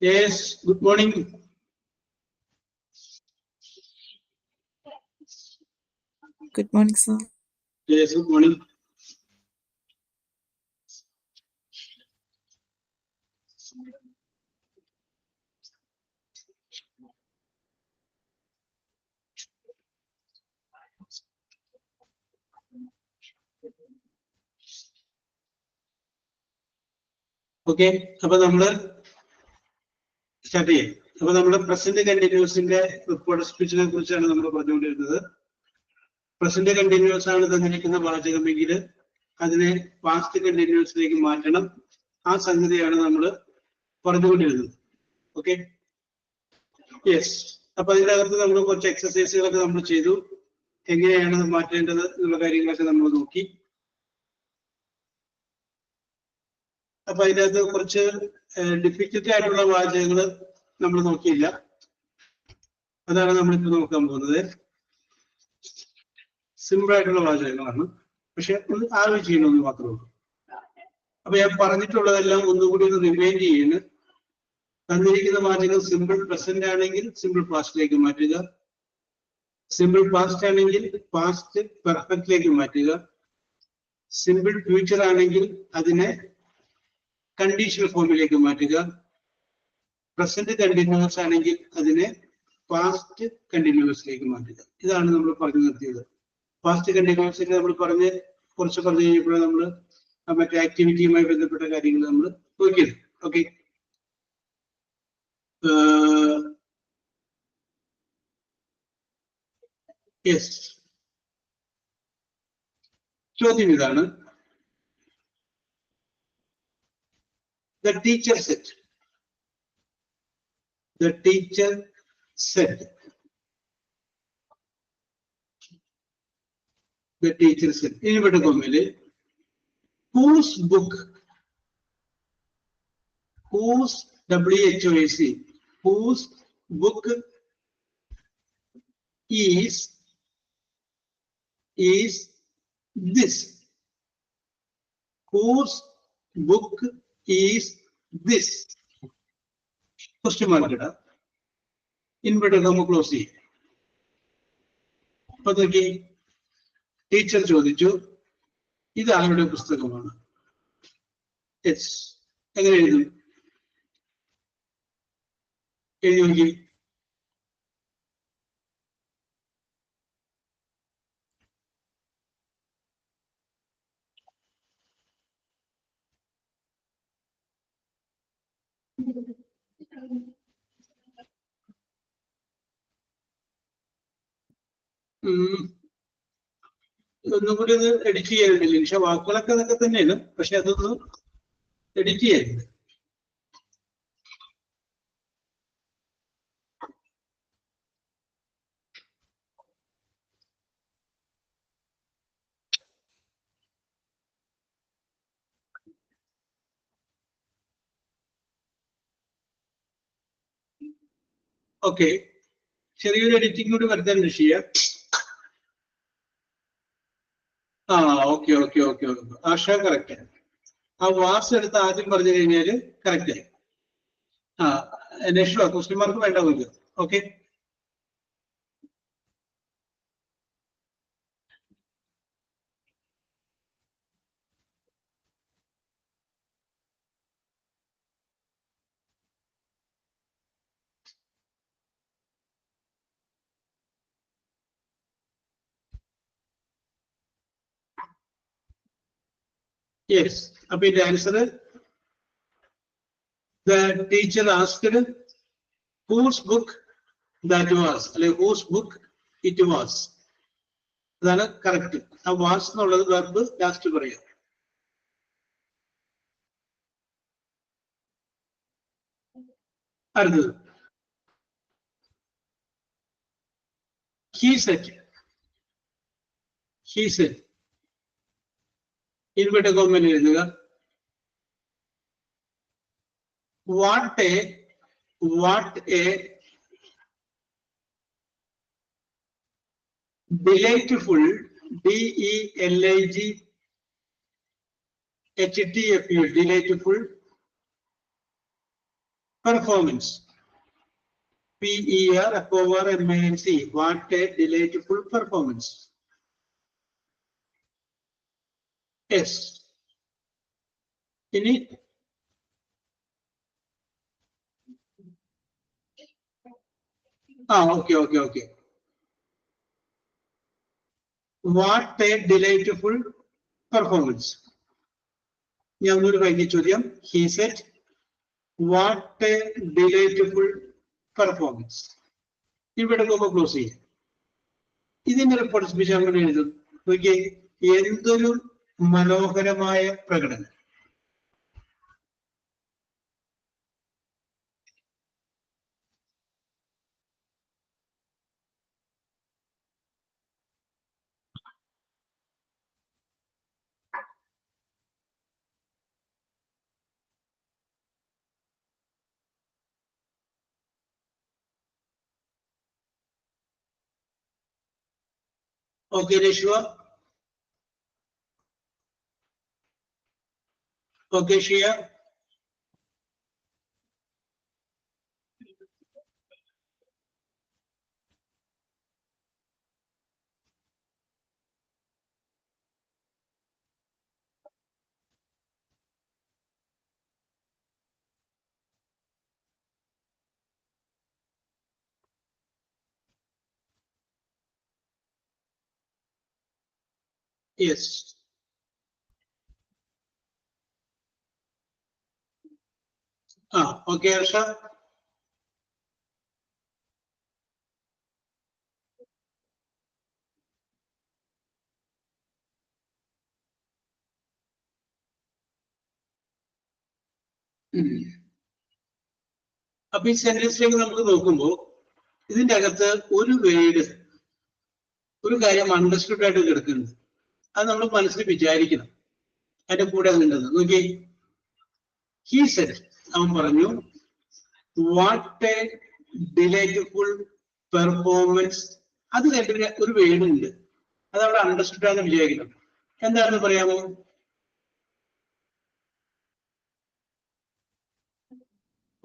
Yes, good morning. Good morning, sir. Yes, good morning. Okay, അപ്പോൾ നമ്മൾ start ചെയ്യാം. അപ്പോൾ നമ്മൾ പ്രസന്റ് കണ്ടിന്യൂസിന്റെ റിപ്പോർട്ട് സ്പീച്ചിനെ കുറിച്ചാണ് നമ്മൾ പറഞ്ഞുകൊണ്ടിരുന്നത്. പ്രസന്റ് കണ്ടിന്യൂസ് ആണ് തന്നിരിക്കുന്ന വാചകമെങ്കിൽ അതിനെ പാസ്റ്റ് കണ്ടിന്യൂസിലേക്ക് മാറ്റണം. ആ സംഗതിയാണ് നമ്മൾ പറഞ്ഞുകൊണ്ടിരുന്നത്. Okay, yes. അപ്പൊ അതിനകത്ത് നമ്മൾ കുറച്ച് എക്സസൈസുകളൊക്കെ നമ്മൾ ചെയ്തു. എങ്ങനെയാണ് മാറ്റേണ്ടത് എന്നുള്ള കാര്യങ്ങളൊക്കെ നമ്മൾ നോക്കി. അപ്പൊ അതിനകത്ത് കുറച്ച് ഡിഫിക്കൽട്ട് ആയിട്ടുള്ള വാചകങ്ങൾ നമ്മൾ നോക്കിയില്ല. അതാണ് നമ്മളിപ്പോ നോക്കാൻ പോകുന്നത്. സിമ്പിൾ ആയിട്ടുള്ള വാചകങ്ങളാണ്, പക്ഷെ ഒന്ന് ആലോചിച്ച് ചെയ്യണമെന്ന് മാത്രമേ ഉള്ളൂ. അപ്പൊ ഞാൻ പറഞ്ഞിട്ടുള്ളതെല്ലാം ഒന്നുകൂടി ഒന്ന് റിമൈൻഡ് ചെയ്യുന്നു. തന്നിരിക്കുന്ന വാചകം സിമ്പിൾ പ്രസന്റ് ആണെങ്കിൽ സിമ്പിൾ പാസ്റ്റിലേക്ക് മാറ്റുക, സിമ്പിൾ പാസ്റ്റ് ആണെങ്കിൽ പാസ്റ്റ് പെർഫെക്റ്റിലേക്ക് മാറ്റുക, സിമ്പിൾ ഫ്യൂച്ചർ ആണെങ്കിൽ അതിനെ കണ്ടീഷണൽ ഫോമിലേക്ക് മാറ്റുക, പ്രസന്റ് കണ്ടിന്യൂസ് ആണെങ്കിൽ അതിനെ പാസ്റ്റ് കണ്ടിന്യൂസിലേക്ക് മാറ്റുക. ഇതാണ് നമ്മൾ പറഞ്ഞു നിർത്തിയത്. പാസ്റ്റ് കണ്ടിന്യൂസിൽ നമ്മൾ കുറച്ച് പറഞ്ഞു കഴിഞ്ഞപ്പോൾ നമ്മൾ മറ്റേ ആക്ടിവിറ്റിയുമായി ബന്ധപ്പെട്ട കാര്യങ്ങൾ നമ്മൾ നോക്കിയത്. Okay, yes. ചോദ്യം ഇതാണ്. The teacher said. The teacher said. The teacher said. ഇവിടെ കൊമ്മില് whose book, whose WHOAC, whose book is this? Whose book is this? Question mark ഇടാം. ഇൻവെർട്ടഡ് കോമ ക്ലോസ് ചെയ്യും. അപ്പൊ നോക്കി, ടീച്ചർ ചോദിച്ചു ഇത് ആരുടെ പുസ്തകമാണ്? എങ്ങനെ എഴുതും? എഴുതി നോക്കി. ഒന്നുകൂടി ഒന്ന് എഡിറ്റ് ചെയ്യാനുണ്ട്. പക്ഷെ വാക്കുകളൊക്കെ അതൊക്കെ തന്നെയാണ്, പക്ഷെ അതൊന്ന് എഡിറ്റ് ചെയ്യാനുണ്ട്. ഓക്കെ, ചെറിയൊരു എഡിറ്റിംഗ് കൂടി വരുത്താൻ ചെയ്യാം. Okay okay okay okay, Asha correct. ആ വാസ് എടുത്ത് ആദ്യം പറഞ്ഞു കഴിഞ്ഞാല് കറക്റ്റ് ആയി. നെക്സ്റ്റ് ക്വസ്റ്റ്യൻ മാർക്ക് വേണ്ട പോലും. Okay, yes. അപ്പൊ ഇതിന്റെ answer the teacher asked whose book that was, അല്ലെ whose book it was. അതാണ് കറക്റ്റ്. ആ വാസ് എന്നുള്ളത് വെർബ് ലാസ്റ്റ് പറയാം. അടുത്തത് he said. He said. Inverted കോമയിൽ എഴുതുക. What a delightful, DELIGHTFUL, delightful performance. PERFORMANC. What a delightful performance. Yes. In it. Okay. What a delightful performance. He said, what a delightful performance. ഇവിടെ നമുക്ക് close ചെയ്യാം. ഇതിന്റെ report speech അങ്ങനെ എഴുതും. നോക്കിയേ, എന്തൊരു മനോഹരമായ പ്രകടനം. Okay, Rishwa. Okay, Shia. Yes. Okay, Arsha. അപ്പൊ ഈ സെന്റൻസിലേക്ക് നമുക്ക് നോക്കുമ്പോൾ ഇതിന്റെ അകത്ത് ഒരു വേർഡ്, ഒരു കാര്യം അണ്ടർസ്റ്റുഡ് ആയിട്ട് കിടക്കുന്നുണ്ട്. അത് നമ്മൾ മനസ്സിൽ വിചാരിക്കണം. അതിന്റെ കൂടെ അതുണ്ടെന്ന് നോക്കി. ഹി സെഡ്, അവൻ പറഞ്ഞു, വാട്ട് എ ഡിലൈറ്റ്ഫുൾ പെർഫോമൻസ്. അത് കഴിഞ്ഞ ഒരു വേർഡ് ഉണ്ട്, അത് അവിടെ അണ്ടർസ്റ്റുഡ് ആണെന്ന് വിചാരിക്കണം. എന്താണെന്ന് പറയാമോ?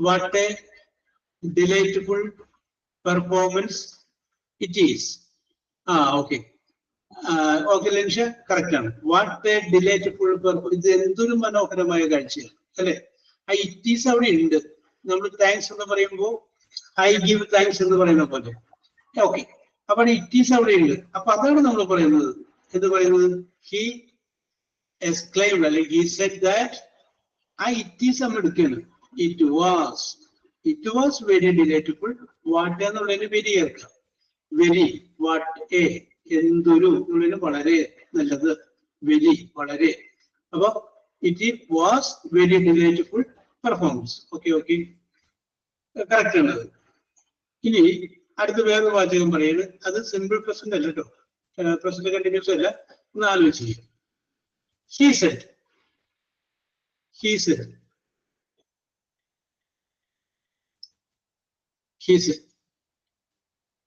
What a delightful performance it is. Okay. Okay, Linsha, correct. What a delightful performance. ഇത് എന്തൊരു മനോഹരമായ കാഴ്ചയാണ് അല്ലെ? ആ ഇറ്റ് ഈസ് അവിടെ ഉണ്ട്. നമ്മൾ താങ്ക്സ് എന്ന് പറയുമ്പോൾ ഐ ഗിവ് താങ്ക്സ് എന്ന് പറയുന്ന പോലെ. ഓക്കെ, അപ്പൊ ഇറ്റ് ഈസ് അവിടെ ഉണ്ട്. അപ്പൊ അതാണ് നമ്മൾ പറയുന്നത്. എന്ത് പറയുന്നത്? ഹി എക്സ്ക്ലൈംഡ്, അല്ലെങ്കിൽ ഹി സെഡ് ദാറ്റ്. ആ ഇറ്റ് ഈസ് നമ്മൾ എടുക്കുകയാണ്. It was very delightful. What എന്നുള്ളതിന് വെരി ചേർക്കാം. വെരി, വാട്ട് എ, എന്തൊരു എന്നുള്ളതിന് വളരെ നല്ലത്, വെരി വളരെ. അപ്പൊ it was very delightful performance. Okay, correct ആണ്. ഇനി അടുത്ത വേറൊരു വാചകം പറയുന്നത്, അത് സിമ്പിൾ പ്രസന്റ് അല്ല കേട്ടോ, പ്രസന്റ് കണ്ടിന്യൂസ് അല്ല. ഒന്ന് ആലോചിച്ച്. He said,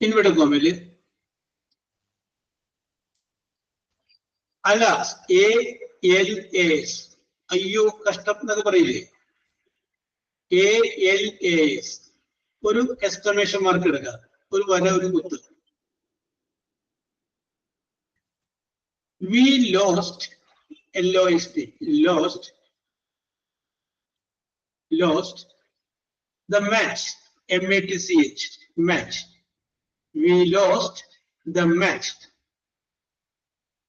inverted comma, alas, ALAS, അയ്യോ കഷ്ടം എന്നൊക്കെ പറയില്ലേ? ALAS, ഒരു എക്സ്ക്ലമേഷൻ മാർക്ക് എടുക്കുക, ഒരു വര, ഒരു കുത്ത്. We lost, LOST, lost the match, MATCH, match. We lost the match.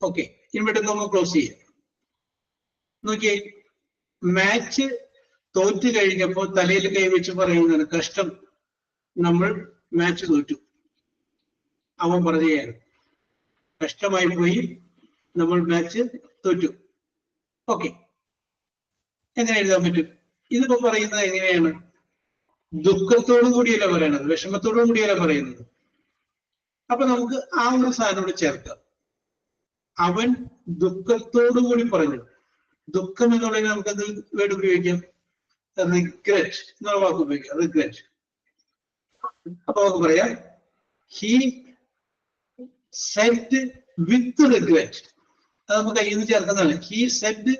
Okay, inverted comma close ചെയ്യാം. നോക്കിയേ, മാച്ച് തോറ്റു കഴിഞ്ഞപ്പോൾ തലയിൽ കൈവച്ച് പറയുന്നതാണ്, കഷ്ടം, നമ്മൾ മാച്ച് തോറ്റു. അവൻ പറയുകയാണ്, കഷ്ടമായി പോയി, നമ്മൾ മാച്ച് തോറ്റു. ഓക്കെ, എങ്ങനെ എഴുതാൻ പറ്റും? ഇതിപ്പോ പറയുന്നത് എങ്ങനെയാണ്? ദുഃഖത്തോടു കൂടിയല്ല പറയണത്, വിഷമത്തോടു കൂടിയല്ല പറയുന്നത്. അപ്പൊ നമുക്ക് ആ ഒരു സാധനം കൂടി ചേർക്കാം. അവൻ ദുഃഖത്തോടു കൂടി പറഞ്ഞു. ദുഃഖം എന്നുള്ളതിന് നമുക്ക് അത് വേർഡ് ഉപയോഗിക്കാം, റിഗ്രറ്റ് എന്നുള്ള വാക്ക് ഉപയോഗിക്കാം, റിഗ്രറ്റ്. അപ്പൊ നമുക്ക് പറയാം, ഹി സെഡ് വിത്ത് റിഗ്രറ്റ്. അത് നമുക്ക് കയ്യിൽ നിന്ന് ചേർക്കുന്നതാണ്. ഹി സെഡ്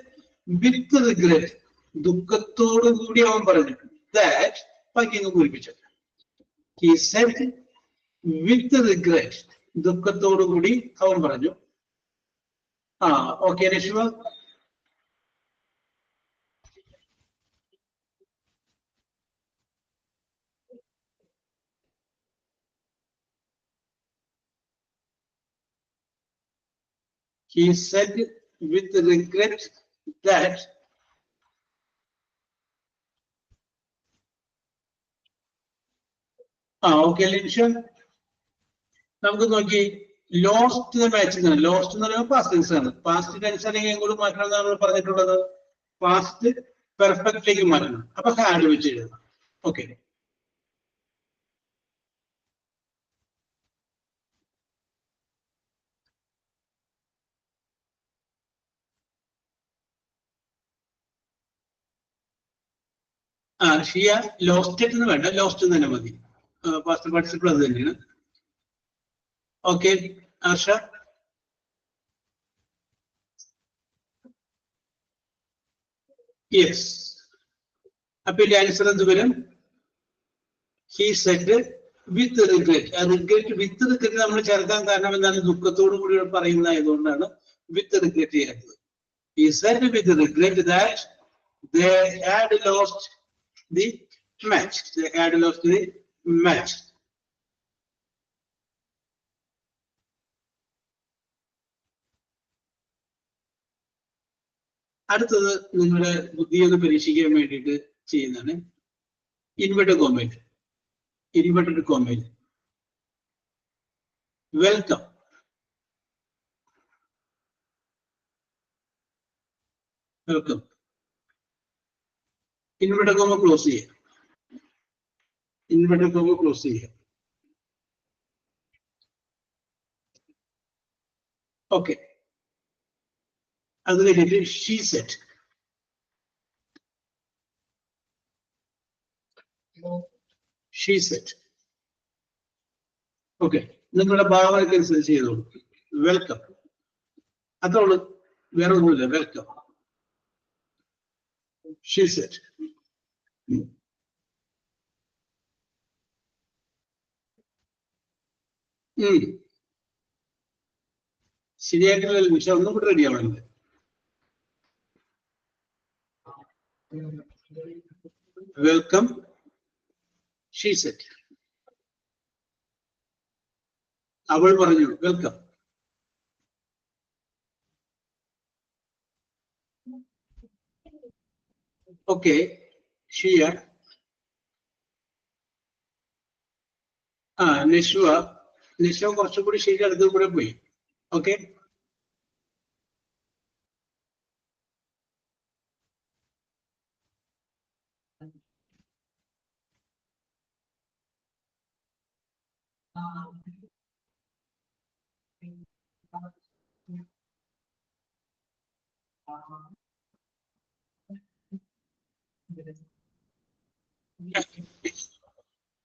വിത്ത് റിഗ്രറ്റ്, ദുഃഖത്തോടു കൂടി അവൻ പറഞ്ഞു. ദാറ്റ് ബാക്കി അങ്ങ് പൂരിപ്പിച്ചു. He said with regret. ദുഃഖത്തോടു കൂടി അവൻ പറഞ്ഞു. Okay Reshma. He said with regret that okay Linsha. നമുക്ക് നോക്കി ലോസ്റ്റ് ദ മാച്ച് എന്നാണ്. ലോസ്റ്റ് എന്ന് പറയുമ്പോൾ പാസ്റ്റ് ടെൻസ് ആണ്. പാസ്റ്റ് ടെൻസ് അല്ലെങ്കിൽ എങ്ങോട്ട് മാറ്റണം എന്നാണ് നമ്മൾ പറഞ്ഞിട്ടുള്ളത്. പാസ്റ്റ് പെർഫെക്റ്റിലേക്ക് മാറ്റണം. അപ്പൊ ഹാഡ് വെച്ച് എഴുതണം. ഓക്കെ. ഷിയ ലോസ്റ്റ് എന്ന് വേണ്ട, ലോസ്റ്റ് തന്നെ മതി. പാസ്റ്റ് പാർട്ടിസിപ്പിൾ അത് തന്നെയാണ്. ഓക്കെ ആർഷ. യെസ്. അപ്പൊ ഇതിന്റെ ആൻസർ എന്ത് വരും? He said with regret. ആ റിഗ്രറ്റ് വിത്ത് റിഗ്രറ്റ് നമ്മൾ ചേർക്കാൻ കാരണം എന്താണ്? ദുഃഖത്തോടു കൂടി പറയുന്നതായതുകൊണ്ടാണ് വിത്ത് റിഗ്രറ്റ് ചെയ്യുന്നത്. He said with regret that they had lost the match. They had lost the match. അടുത്തത് നിങ്ങളുടെ ബുദ്ധിയൊന്ന് പരീക്ഷിക്കാൻ വേണ്ടിയിട്ട് ചെയ്യുന്നതാണ് ഇൻവെർട്ടഡ് കോമേറ്റ്. ഇൻവെർട്ടഡ് കോമേറ്റ്. Welcome. Welcome. Inverted comma close ചെയ്യാം. ഇൻവെർട്ടഡ് കോമ ക്ലോസ് ചെയ്യാം. ഓക്കെ. അത് കഴിഞ്ഞിട്ട് she said. She said. Okay. നിങ്ങളുടെ ഭാവനയ്ക്കനുസരിച്ച് ചെയ്തോളൂ. വെൽക്കം. അതോളൂ, വേറെ ഒന്നുമില്ല. വെൽക്കം. She said. ശരിയായിട്ടുള്ള വിഷയം ഒന്നും കൂടെ റെഡി ആവാനുണ്ട്. വെൽക്കം. She said. അവൾ പറഞ്ഞു വെൽക്കം. ഓക്കെ. ഷിയ. നിഷ്വ. നിഷ്വ കുറച്ചുകൂടി ശരി അടുത്ത് കൂടെ പോയി. ഓക്കെ.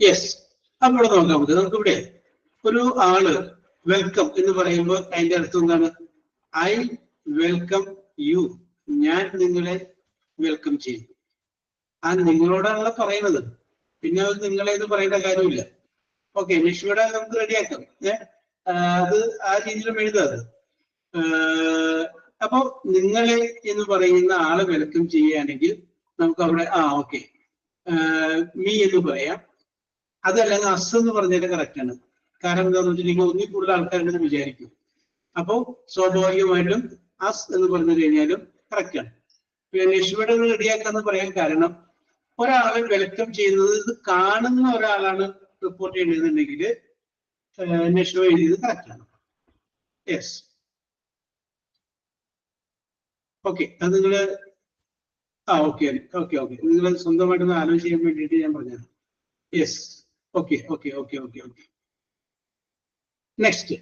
യെസ്. അപ്പോൾ നോക്കാം. നമുക്കിവിടെ ഒരു ആള് വെൽക്കം എന്ന് പറയുമ്പോൾ അതിന്റെ അർത്ഥം എന്താണ്? I welcome you. ഞാൻ നിങ്ങളെ വെൽക്കം ചെയ്യും. ആ നിങ്ങളോടാണല്ലോ പറയുന്നത്. പിന്നെ അത് നിങ്ങളെ എന്ന് പറയേണ്ട കാര്യമില്ല. ഓക്കെ. നിഷ്വയുടെ നമുക്ക് റെഡിയാക്കാം. അത് ആ രീതിയിലും എഴുതാത്. അപ്പൊ നിങ്ങളെ എന്ന് പറയുന്ന ആളെ വെൽക്കം ചെയ്യുകയാണെങ്കിൽ നമുക്ക് അവിടെ ഓക്കെ മീ എന്ന് പറയാം. അതല്ലെങ്കിൽ അസ് എന്ന് പറഞ്ഞാൽ കറക്റ്റ് ആണ്. കാരണം എന്താണെന്ന് വെച്ചിട്ടുണ്ടെങ്കിൽ ഒന്നിൽ കൂടുതൽ ആൾക്കാരുണ്ടെന്ന് വിചാരിക്കും. അപ്പോൾ സ്വാഭാവികമായിട്ടും അസ് എന്ന് പറഞ്ഞു കഴിഞ്ഞാലും കറക്റ്റ് ആണ്. പിന്നെ നിഷ്വയുടെ റെഡിയാക്കാന്ന് പറയാൻ കാരണം ഒരാളെ വെൽക്കം ചെയ്യുന്നത് ഇത് കാണുന്ന ഒരാളാണ് റിപ്പോർട്ട് ചെയ്യുന്നുണ്ടെങ്കിൽ നിഷ്വ എഴുതിയത് കറക്റ്റ് ആണ്. യെസ്. ഓക്കെ. അത് നിങ്ങള് ഓക്കെ ഓക്കെ ഓക്കെ നിങ്ങൾ സ്വന്തമായിട്ടൊന്ന് ആലോചിക്കാൻ വേണ്ടിയിട്ട് ഞാൻ പറഞ്ഞത്. Yes. Okay okay okay okay okay. Next.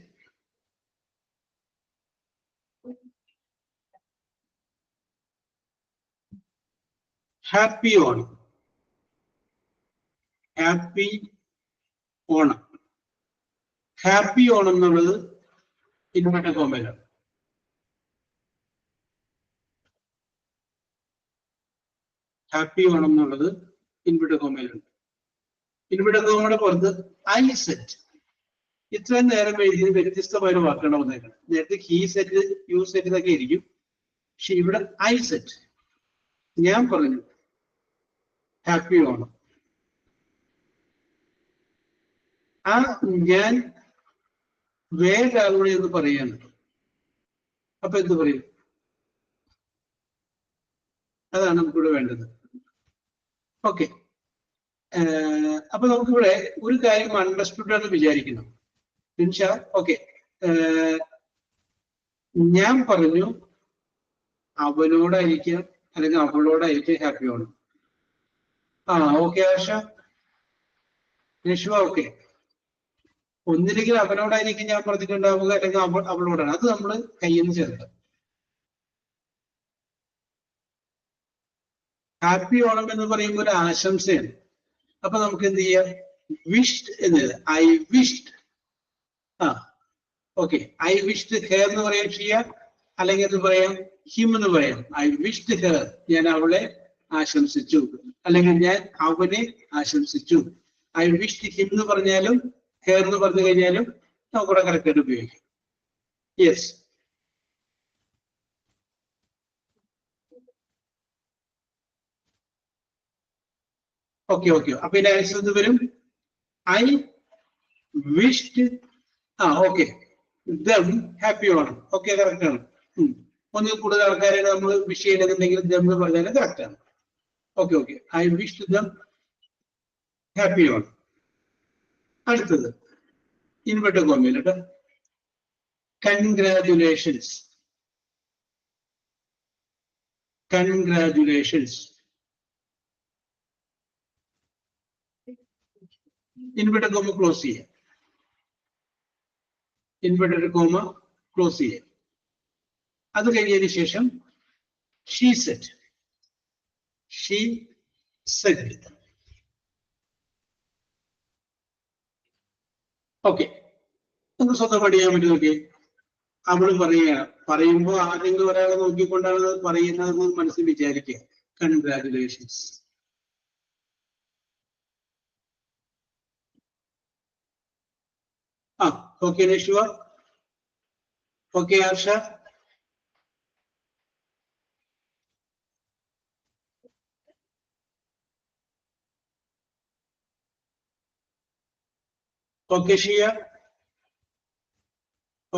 Happy Onam. Happy Onam. Happy Onam എന്നുള്ളത് ഇൻവെർട്ടഡ് കോമയിലാണ്. ഹാപ്പി ഓണം എന്നുള്ളത് ഇൻവെർട്ടഡ് കോമയിലുണ്ട്. ഇൻവെർട്ടഡ് കോമയുടെ പുറത്ത് ഐ സെറ്റ്. ഇത്രയും നേരം എഴുതിയത് വ്യത്യസ്തമായ ഒരു വാക്കാണ് വന്നേക്കുന്നത്. നേരത്തെ ഹീ സെറ്റ്, യു സെറ്റ് എന്നൊക്കെ ഇരിക്കും. പക്ഷെ ഇവിടെ ഐ സെറ്റ്. ഞാൻ പറഞ്ഞു ഹാപ്പി ഓണം. ആ ഞാൻ വേറൊരാളോട് എന്ന് പറയാണ്. അപ്പൊ എന്ത് പറയും? അതാണ് നമുക്കിവിടെ വേണ്ടത്. ഓക്കെ, അപ്പൊ നമുക്കിവിടെ ഒരു കാര്യം അണ്ടർസ്റ്റുഡ് എന്ന് വിചാരിക്കണം. ഓക്കെ, ഞാൻ പറഞ്ഞു അവനോടായിരിക്കാം അല്ലെങ്കിൽ അവളോടായിരിക്കും ഹാപ്പി ഓണം. ഓക്കെ ആശ, രശ്വ, ഓക്കെ. ഒന്നില്ലെങ്കിൽ അവനോടായിരിക്കും ഞാൻ പറഞ്ഞിട്ടുണ്ടാവുക, അല്ലെങ്കിൽ അവളോടാണ്. അത് നമ്മൾ കയ്യിൽ നിന്ന് ചേർക്കാം. ഹാപ്പി ഓണം എന്ന് പറയുമ്പോൾ ഒരു ആശംസയാണ്. അപ്പൊ നമുക്ക് എന്ത് ചെയ്യാം? വിഷ്ഡ് എന്നത് I wished. Okay, I wished hair എന്ന് പറയാം ചെയ്യാം, അല്ലെങ്കിൽ അത് പറയാം ഹിം എന്ന് പറയാം. ഐ വിഷ്ഡ് ഹെയർ, ഞാൻ അവളെ ആശംസിച്ചു, അല്ലെങ്കിൽ ഞാൻ അവനെ ആശംസിച്ചു. ഐ വിഷ്ഡ് ഹിം എന്ന് പറഞ്ഞാലും ഹെയർ എന്ന് പറഞ്ഞു കഴിഞ്ഞാലും നമുക്കിവിടെ കറക്റ്റായിട്ട് ഉപയോഗിക്കാം. Yes, okay okay. അപ്പൊ ഇതിന്റെ ആൻസർ എന്ത് വരും? I wished okay dum happy Onam. Okay, correct ആണ്. ഒന്നിൽ കൂടുതൽ ആൾക്കാരെ നമ്മൾ വിഷ് ചെയ്യണമെന്നുണ്ടെങ്കിൽ ദം എന്ന് പറഞ്ഞാൽ കറക്റ്റ് ആണ്. Okay okay, I wished dum happy Onam. അടുത്തത് ഇൻവെർട്ടഡ് കോമയിൽ കേട്ടോ. Congratulations. Congratulations. Inverted comma close ചെയ്യാം. ഇൻവെർട്ടഡ് കോമ ക്ലോസ് ചെയ്യാം. അത് കഴിഞ്ഞതിന് ശേഷം she said. She said. Okay, നമുക്ക് സ്വന്തം പഠിക്കാൻ പറ്റും. നോക്കി, അവള് പറയുകയാണ്. പറയുമ്പോൾ ആരെങ്കിലും ഒരാളെ നോക്കിക്കൊണ്ടാണ് പറയുന്നതെന്ന് മനസ്സിൽ വിചാരിക്കുക. കൺഗ്രാജുലേഷൻസ്. ഓക്കെ രേഷ്വ, ഓക്കെ ആർഷ, ഓക്കെ ഷിയ,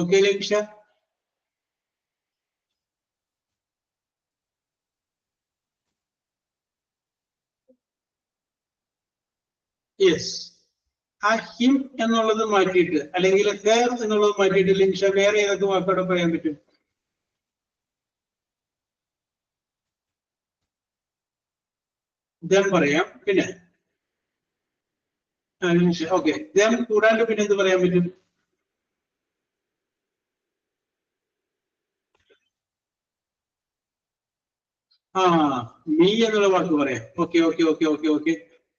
ഓക്കെ ലക്ഷ, യെസ്. ആ ഹിം എന്നുള്ളത് മാറ്റിയിട്ട്, അല്ലെങ്കിൽ ഹെയർ എന്നുള്ളത് മാറ്റിയിട്ട് ലിൻഷ വേറെ ഏതൊക്കെ വാക്കോടെ പറയാൻ പറ്റും? ദം പറയാം. പിന്നെ ഓക്കെ, ദം കൂടാണ്ട് പിന്നെ എന്ത് പറയാൻ പറ്റും? മീ എന്നുള്ള വാക്ക് പറയാം. Okay okay okay okay okay,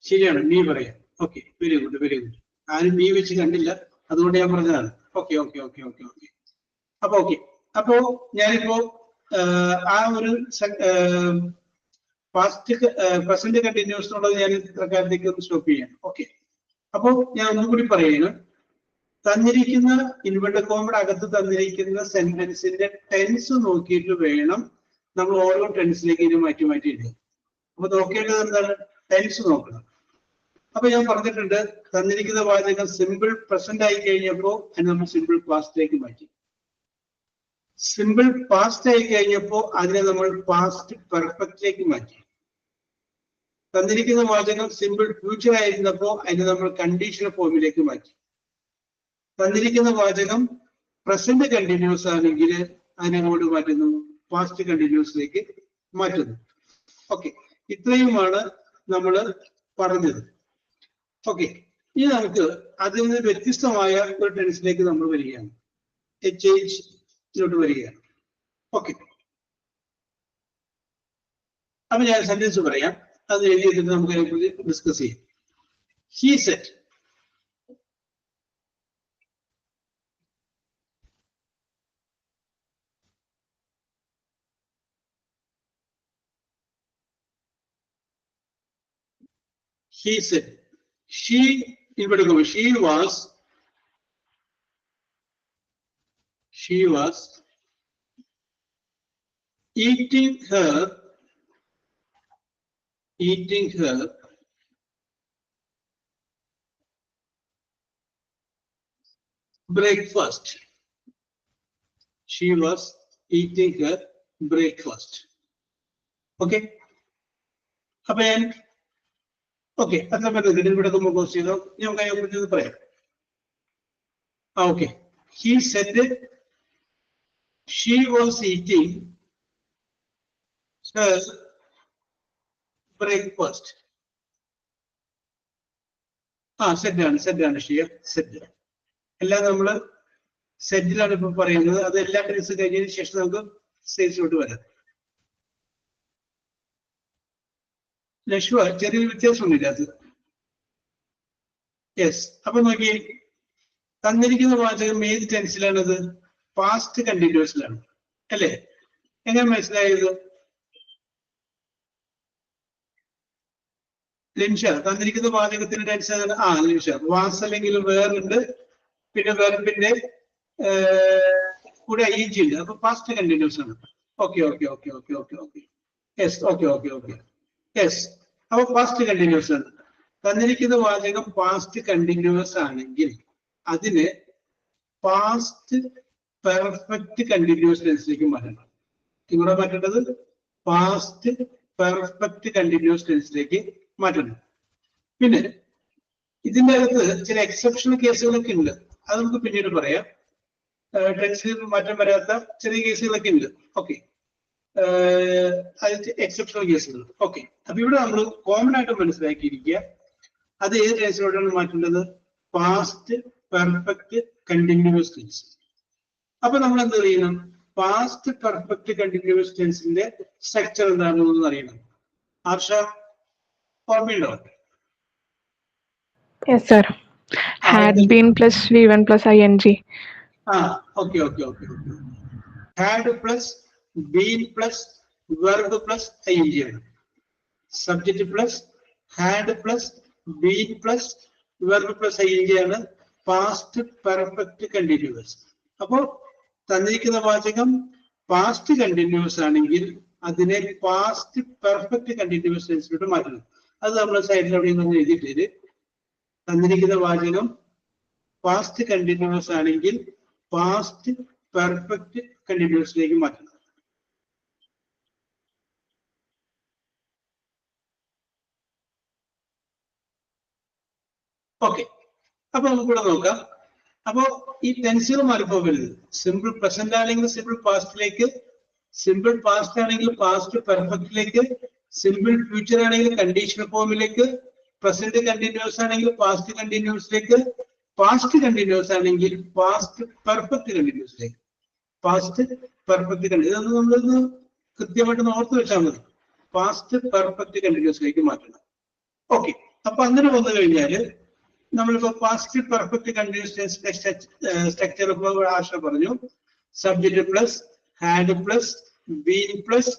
ശരിയാണ്, മീ പറയാം. Okay, very good very good. ആരും മീ വെച്ച് കണ്ടില്ല, അതുകൊണ്ട് ഞാൻ പറഞ്ഞതാണ്. Okay okay okay okay okay. അപ്പൊ ഓക്കെ, അപ്പോ ഞാനിപ്പോ ആ ഒരു പാസ്റ്റ് പ്രസന്റ് കണ്ടിന്യൂസ് എന്നുള്ളത് ഞാൻ കാര്യത്തേക്ക് ഒന്ന് സ്റ്റോപ്പ് ചെയ്യാം. ഓക്കെ, അപ്പോ ഞാൻ ഒന്നുകൂടി പറയുന്നു. തന്നിരിക്കുന്ന ഇൻവെർട്ടഡ് കോമയുടെ അകത്ത് തന്നിരിക്കുന്ന സെന്റൻസിന്റെ ടെൻസ് നോക്കിയിട്ട് വേണം നമ്മൾ ഓരോ ടെൻസിലേക്ക് ഇതിനെ മാറ്റി മാറ്റി ഇടുക. അപ്പൊ നോക്കേണ്ടത് എന്താണ്? ടെൻസ് നോക്കണം. അപ്പൊ ഞാൻ പറഞ്ഞിട്ടുണ്ട്, തന്നിരിക്കുന്ന വാചകം സിമ്പിൾ പ്രസന്റ് ആയി കഴിഞ്ഞപ്പോൾ അതിന് നമ്മൾ സിമ്പിൾ പാസ്റ്റിലേക്ക് മാറ്റി. സിമ്പിൾ പാസ്റ്റ് ആയി കഴിഞ്ഞപ്പോൾ അതിനെ നമ്മൾ പാസ്റ്റ് പെർഫെക്റ്റിലേക്ക് മാറ്റി. തന്നിരിക്കുന്ന വാചകം സിമ്പിൾ ഫ്യൂച്ചർ ആയിരുന്നപ്പോൾ അതിനെ നമ്മൾ കണ്ടീഷണൽ ഫോമിലേക്ക് മാറ്റി. തന്നിരിക്കുന്ന വാചകം പ്രസന്റ് കണ്ടിന്യൂസ് ആണെങ്കിൽ അതിനെ അങ്ങോട്ട് മാറ്റുന്നു, പാസ്റ്റ് കണ്ടിന്യൂസിലേക്ക് മാറ്റുന്നു. ഓക്കെ, ഇത്രയുമാണ് നമ്മൾ പറഞ്ഞത്. ഓക്കെ, ഇനി നമുക്ക് അതിൽ നിന്ന് വ്യത്യസ്തമായ ഒരു ടെൻസിലേക്ക് നമ്മൾ വരികയാണ്. എ ചേഞ്ചിലോട്ട് വരികയാണ്. ഓക്കെ, അപ്പൊ ഞാൻ സെന്റൻസ് പറയാം, അത് എഴുതിയിട്ട് നമുക്ക് അതിനെക്കുറിച്ച് ഡിസ്കസ് ചെയ്യാം. He set. He said. she ഇവിടെ she was eating her breakfast. She was eating her breakfast. Okay. Again. Okay. That's a better prayer. Okay. He said that she was eating her breakfast. Set down, she set down. എല്ലാ നമ്മള് സെറ്റിലാണ് ഇപ്പൊ പറയുന്നത്. അത് എല്ലാ tense കഴിഞ്ഞതിന് ശേഷം നമുക്ക് സ്റ്റേജിലോട്ട് വരാം. ലക്ഷ്വ ചെറിയൊരു വ്യത്യാസമൊന്നുമില്ല അത്. യെസ്. അപ്പൊ നോക്കി, തന്നിരിക്കുന്ന വാചകം ഏത് ടെൻസിലാണത്? പാസ്റ്റ് കണ്ടിന്യൂസിലാണ് അല്ലേ? എങ്ങനെ മനസ്സിലായത്? ലിൻഷ, തന്നിരിക്കുന്ന വാചകത്തിന്റെ ടെൻസ് ലിൻഷ വാസ് അല്ലെങ്കിൽ വേറുണ്ട്, പിന്നെ വെർബിന്റെ കൂടെ ing ഉണ്ട്. അപ്പൊ പാസ്റ്റ് കണ്ടിന്യൂസ് ആണ്. ഓക്കെ. യെസ്. ഓക്കെ. യെസ്. അപ്പൊ പാസ്റ്റ് കണ്ടിന്യൂസ് ആണ്. തന്നിരിക്കുന്ന വാചകം പാസ്റ്റ് കണ്ടിന്യൂസ് ആണെങ്കിൽ അതിന് പാസ്റ്റ് പെർഫെക്റ്റ് കണ്ടിന്യൂസ് ടെൻസിലേക്ക് മാറ്റണം. ഇവിടെ മാറ്റേണ്ടത് പാസ്റ്റ് പെർഫെക്റ്റ് കണ്ടിന്യൂസ് ടെൻസിലേക്ക് മാറ്റണം. പിന്നെ ഇതിന്റെ അകത്ത് ചില എക്സെപ്ഷണൽ കേസുകളൊക്കെ ഉണ്ട്. അത് നമുക്ക് പിന്നീട് പറയാം. ടെൻസിൽ മാറ്റം വരാത്ത ചെറിയ കേസുകളൊക്കെ ഉണ്ട്. ഓക്കെ, എക്സെപ്ഷണൽ കേസുകൾ. ഓക്കെ, അപ്പൊ ഇവിടെ നമ്മൾ കോമൺ ആയിട്ട് മനസ്സിലാക്കിയിരിക്കുക, അത് ഏത് ടെൻസിലോട്ടാണ് മാറ്റേണ്ടത്? Past perfect continuous tense. അപ്പൊ നമ്മൾ എന്ത് ചെയ്യണം? പാസ്റ്റ് പെർഫെക്റ്റ് കണ്ടിന്യൂസ് ടെൻസിന്റെ സ്ട്രക്ചർ എന്താണെന്ന് അറിയണം. ആർഷ, ഓർമ്മയുണ്ടോ? Yes, sir. Had been plus V1 plus ing. Okay. Had plus been plus verb plus ing ആണ്. Subject plus had plus been plus verb plus ing ആണ് പാസ്റ്റ് പെർഫെക്റ്റ് കണ്ടിന്യൂസ്. അപ്പോ തന്നിരിക്കുന്ന വാചകം past continuous ആണെങ്കിൽ അതിനെ പാസ്റ്റ് പെർഫെക്റ്റ് കണ്ടിന്യൂസ് ടെൻസിലോട്ട് മാറ്റണം. അത് നമ്മൾ സൈഡിൽ എവിടെയെങ്കിലും എഴുതിയിട്ടില്ല. തന്നിരിക്കുന്ന വാചകം പാസ്റ്റ് കണ്ടിന്യൂസ് ആണെങ്കിൽ പാസ്റ്റ് പെർഫെക്റ്റ് കണ്ടിന്യൂസിലേക്ക് മാറ്റണം. ഓക്കെ, അപ്പൊ നമുക്കിവിടെ നോക്കാം. അപ്പോ ഈ ടെൻസുകൾ മാറിപ്പോകരുത്. സിമ്പിൾ പ്രസന്റ് ആണെങ്കിൽ സിമ്പിൾ പാസ്റ്റിലേക്ക്, സിമ്പിൾ പാസ്റ്റ് ആണെങ്കിൽ പാസ്റ്റ് പെർഫെക്റ്റിലേക്ക്, സിമ്പിൾ ഫ്യൂച്ചർ ആണെങ്കിൽ കണ്ടീഷണൽ ഫോമിലേക്ക്, പ്രസന്റ് കണ്ടിന്യൂസ് ആണെങ്കിൽ പാസ്റ്റ് കണ്ടിന്യൂസിലേക്ക്, പാസ്റ്റ് കണ്ടിന്യൂസ് ആണെങ്കിൽ പാസ്റ്റ് പെർഫെക്റ്റ് കണ്ടിന്യൂസിലേക്ക്. പാസ്റ്റ് പെർഫെക്റ്റ് കണ്ടിന്യൂസ് ഇതൊന്ന് നമ്മളൊന്ന് കൃത്യമായിട്ട് ഓർത്ത് വെച്ചാൽ മതി. പാസ്റ്റ് പെർഫെക്റ്റ് കണ്ടിന്യൂസിലേക്ക് മാറ്റണം. ഓക്കെ, അപ്പൊ അങ്ങനെ വന്നു കഴിഞ്ഞാല് നമ്മളിപ്പോ പാസ്റ്റ് പെർഫെക്റ്റ് കണ്ടിന്യൂസ് സ്ട്രക്ചർ ആശ പറഞ്ഞു. Subject plus had plus been plus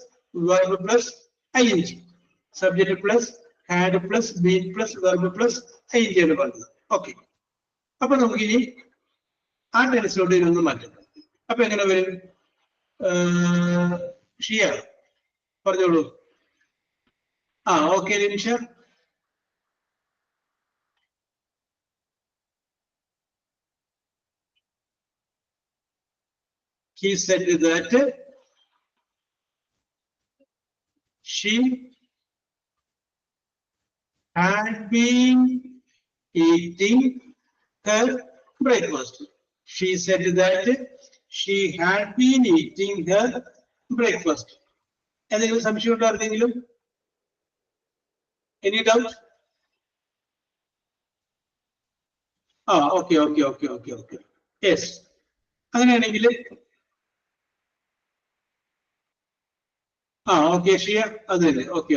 verb plus ing. Subject plus had plus been plus verb plus ing എന്ന് പറഞ്ഞത്. ഓക്കെ, അപ്പൊ നമുക്ക് ഇനി ആ ടെൻസിലോട്ട് ഇതൊന്ന് മാറ്റാം. അപ്പൊ എങ്ങനെ വരും? ഷിയ പറഞ്ഞോളൂ. Okay Nimisha. He said that she had been eating her breakfast. She said that she had been eating her breakfast. എന്തെങ്കിലും സംശയമുണ്ടോ ആർക്കെങ്കിലും? Any doubt? Okay. Yes. അങ്ങനെയാണെങ്കിൽ ഓക്കെ ഷിയ, അത് തന്നെ. ഓക്കെ.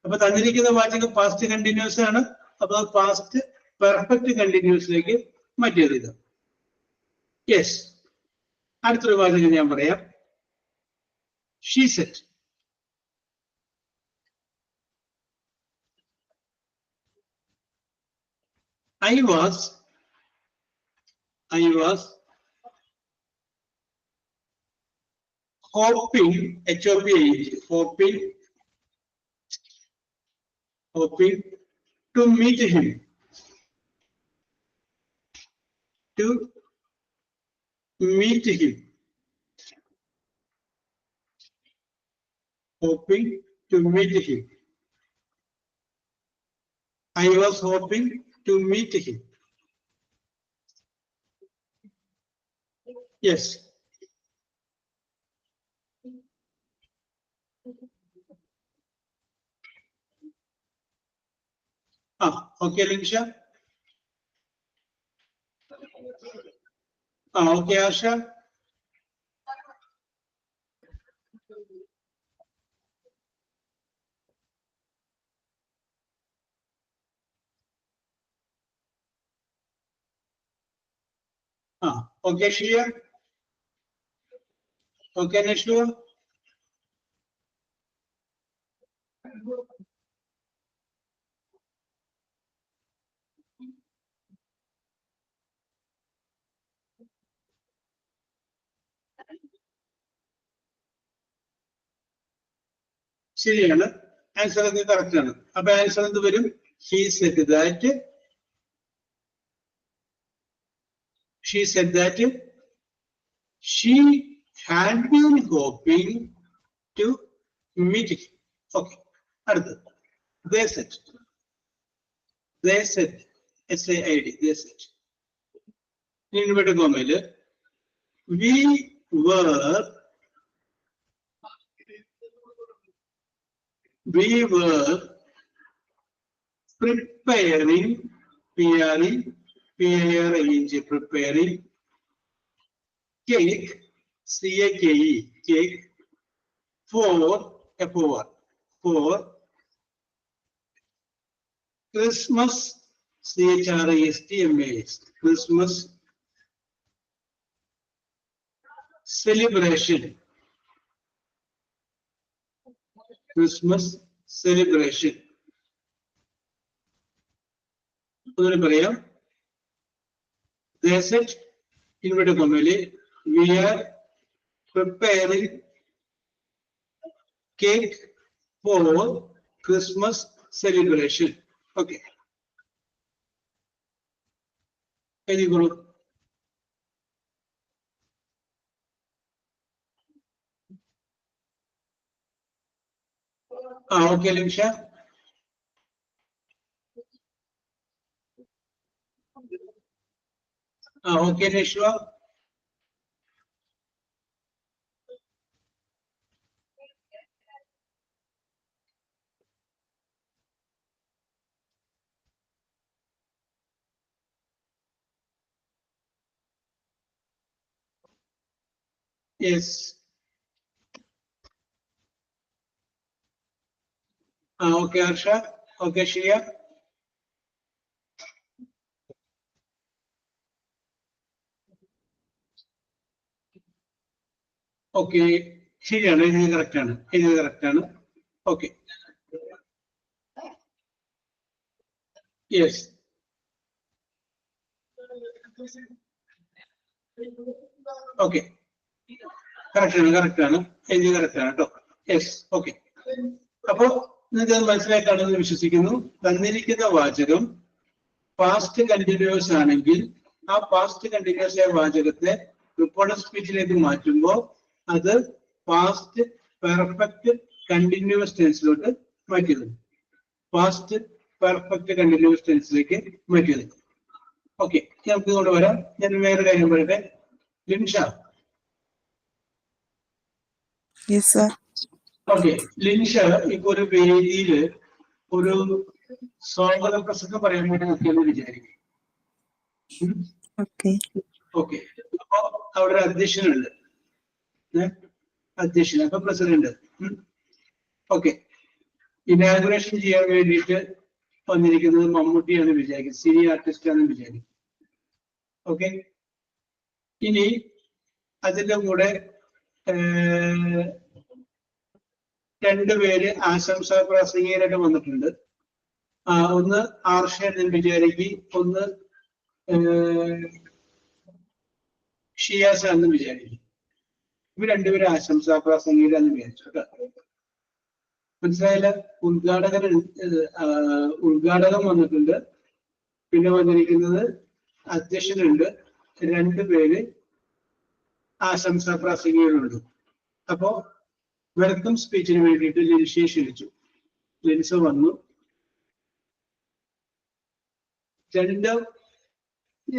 അപ്പൊ തന്നിരിക്കുന്ന വാചകം പാസ്റ്റ് കണ്ടിന്യൂസ് ആണ്. അപ്പൊ പാസ്റ്റ് പെർഫെക്റ്റ് കണ്ടിന്യൂസിലേക്ക് മാറ്റിയത് ഇത്. യെസ്. അടുത്തൊരു വാചകം ഞാൻ പറയാം. She set. I was hoping, hoping to meet him. Hoping to meet him. I was hoping to meet him. Yes. Okay, Linsha. Okay, Asha. Okay, Shia. Okay, Nishwa. ശരിയാണ്. Answer correct ആണ്. അപ്പൊ answer എന്ത് വരും? She said that she had been hoping to meet him. Okay. അടുത്തത്. They said. SAID. They said. Inverted കോമയില് we were preparing, preparing cake, cake for Christmas, Christmas celebration. പറയാം. They said, inverted comma, we are preparing cake for Christmas celebration. Okay. Any group? Okay, Linsha. Okay, Nishwa. Yes. Okay, Arsha. Okay, Shriya. Okay, ശരിയാണ്. ഇത് correct ആണ്. Okay. Yes. Okay, correct ആണ്. ഇത് correct ആണ് കേട്ടോ. Yes. Okay. അപ്പോ നിങ്ങൾക്ക് അത് മനസ്സിലാക്കാണെന്ന് വിശ്വസിക്കുന്നു. തന്നിരിക്കുന്ന വാചകം പാസ്റ്റ് കണ്ടിന്യൂസ് ആണെങ്കിൽ ആ പാസ്റ്റ് കണ്ടിന്യൂസ് ആയ വാചകത്തെ റിപ്പോർട്ടഡ് സ്പീച്ചിലേക്ക് മാറ്റുമ്പോൾ അത് പാസ്റ്റ് പെർഫെക്റ്റ് കണ്ടിന്യൂസ് ടെൻസിലോട്ട് മാറ്റിയത്. പാസ്റ്റ് പെർഫെക്റ്റ് കണ്ടിന്യൂസ് ടെൻസിലേക്ക് മാറ്റിയത്. ഓക്കെ, നമുക്ക് ഇങ്ങോട്ട് വരാം. ഞാൻ വേറെ കാര്യം പറയട്ടെ. ലിൻഷ. ഓക്കെ, ലിൻഷ ഇപ്പൊ ഒരു വേദിയില് ഒരു സ്വാഗത പ്രസംഗം പറയാൻ വേണ്ടി നോക്കിയെന്ന് വിചാരിക്കും. ഓക്കെ, അപ്പൊ അവിടെ ഒരു അധ്യക്ഷനുണ്ട്. അപ്പൊ പ്രസിഡന്റ്. ഓക്കെ, ഇനാഗുറേഷൻ ചെയ്യാൻ വേണ്ടിയിട്ട് വന്നിരിക്കുന്നത് മമ്മൂട്ടിയാണ് വിചാരിക്കും, സിനി ആർട്ടിസ്റ്റ് ആണെന്ന് വിചാരിക്കും. ഓക്കെ, ഇനി അതിന്റെ കൂടെ രണ്ടുപേര് ആശംസാ പ്രസംഗികരായിട്ട് വന്നിട്ടുണ്ട്. ഒന്ന് ആർഷ എന്ന് വിചാരിക്കും, ഒന്ന് ഷിയാസ എന്ന് വിചാരിക്കും. ഇവർ രണ്ടുപേരും ആശംസാ പ്രാസംഗികരാന്ന് വിചാരിച്ചു കേട്ടോ. മനസ്സിലായില്ല? ഉദ്ഘാടകം വന്നിട്ടുണ്ട്, പിന്നെ വന്നിരിക്കുന്നത് അധ്യക്ഷനുണ്ട്, രണ്ടുപേര് ആശംസാ പ്രാസംഗികളുണ്ട്. അപ്പോ വെൽക്കം സ്പീച്ചിന് വേണ്ടിയിട്ട് ലിൻസിയെ ക്ഷണിച്ചു. ലിൻസ വന്നു.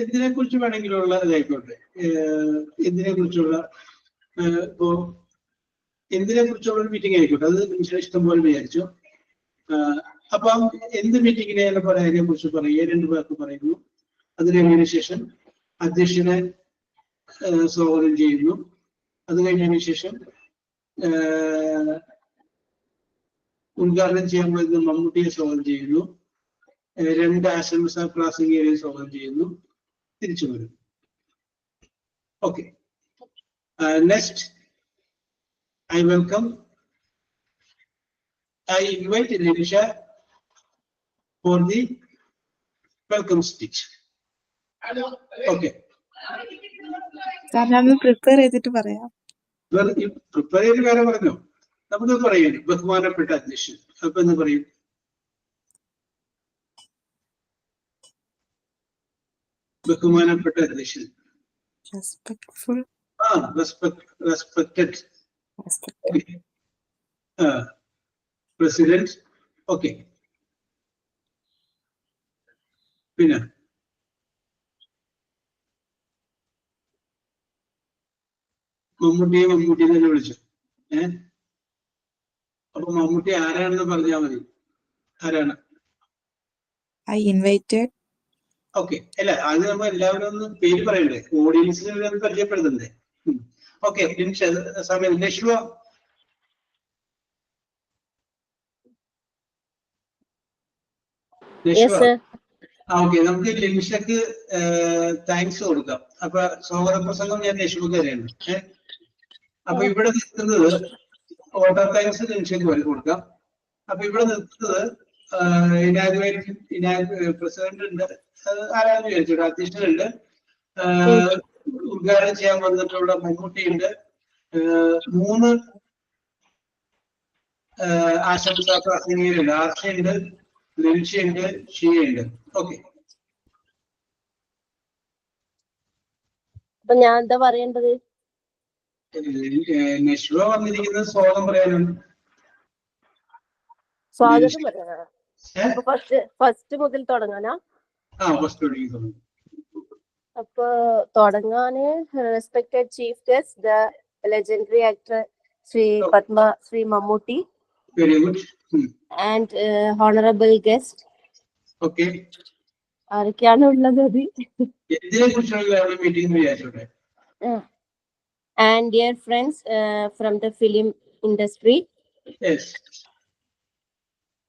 എന്തിനെ കുറിച്ച് വേണമെങ്കിലുള്ള ഇതായിക്കോട്ടെ, എന്തിനെ കുറിച്ചുള്ള ഇപ്പോ എന്തിനെ കുറിച്ചുള്ള ഒരു മീറ്റിംഗ് ആയിക്കോട്ടെ, അത് ലിൻസിനെ ഇഷ്ടം പോലെ വിചാരിച്ചു. അപ്പം എന്ത് മീറ്റിങ്ങിനെ പറയാനെ കുറിച്ച് പറയുക, രണ്ടു പേർക്ക് പറയുന്നു. അത് കഴിഞ്ഞതിന് ശേഷം അധ്യക്ഷനെ സ്വാഗതം ചെയ്യുന്നു. അത് കഴിഞ്ഞതിന് ശേഷം ഉദ്ഘാടനം ചെയ്യാൻ വരുന്ന മമ്മൂട്ടിയെ സ്വാഗതം ചെയ്യുന്നു. രണ്ട് ആശംസാ പ്രാസംഗികരെ സ്വാഗതം ചെയ്യുന്നു. തിരിച്ചു വരും. Okay, next I invite Linisha for the welcome speech. Okay. Sir ഞാൻ പ്രിപ്പയർ ചെയ്തിട്ട് പറയാം. പ്രിപ്പയർ ചെയ്ത് വേറെ പറഞ്ഞോ? നമുക്ക് പറയും ബഹുമാനപ്പെട്ട അധ്യക്ഷൻ. അപ്പൊ എന്ന് പറയും? ബഹുമാനപ്പെട്ട അധ്യക്ഷൻ. Respectful. Respected. President. Okay. പിന്നെ മമ്മൂട്ടിയെ തന്നെ വിളിച്ചു. അപ്പൊ മമ്മൂട്ടി ആരാണെന്ന് പറഞ്ഞാൽ മതി. ആരാണ്? I invited. ഓക്കെ, അല്ല അത് നമ്മൾ എല്ലാവരും ഒന്ന് പേര് പറയണ്ടേ, ഓഡിയൻസിനെ പരിചയപ്പെടുത്തണ്ടേ? ഓക്കെ, സമയം ലക്ഷ്മ. ഓക്കെ, നമുക്ക് ലിൻഷക്ക് താങ്ക്സ് കൊടുക്കാം. അപ്പൊ സ്വാഗത പ്രസംഗം ഞാൻ ലക്ഷ്മക്ക് തരാണ്. അപ്പൊ ഇവിടെ നിൽക്കുന്നത് വോട്ടർ താങ്ക്സ് ലിൻഷക്ക് വരെ കൊടുക്കാം. അപ്പൊ ഇവിടെ നിൽക്കുന്നത് പ്രസിഡന്റ് ഉണ്ട്, ആരാന്ന് വിചാരിച്ചോട്ടെ, അധ്യക്ഷനുണ്ട്, ഉദ്ഘാടനം ചെയ്യാൻ വന്നിട്ടുള്ള മമ്മൂട്ടിയുണ്ട്, 3 ആശംസാ പ്രാസംഗികരുണ്ട്, ആർഷയുണ്ട്, ലിൻഷയുണ്ട്, ഷിയയുണ്ട്. ഓക്കെ, അപ്പൊ ഞാൻ എന്താ പറയേണ്ടത്? നഷ്വ വന്നിരിക്കുന്നത് സ്വാഗതം പറയാനാണ്. സ്വാഗതം പറയാനാണ്. ഫസ്റ്റ് മുതൽ തുടങ്ങാനാ? അപ്പൊ തുടങ്ങാന് respected chief guest the legendary actor Shri Mammootty. Very good. And honourable guest. Okay, ആരൊക്കെയാണ് ഉള്ളത്? And dear friends from the film industry. Yes.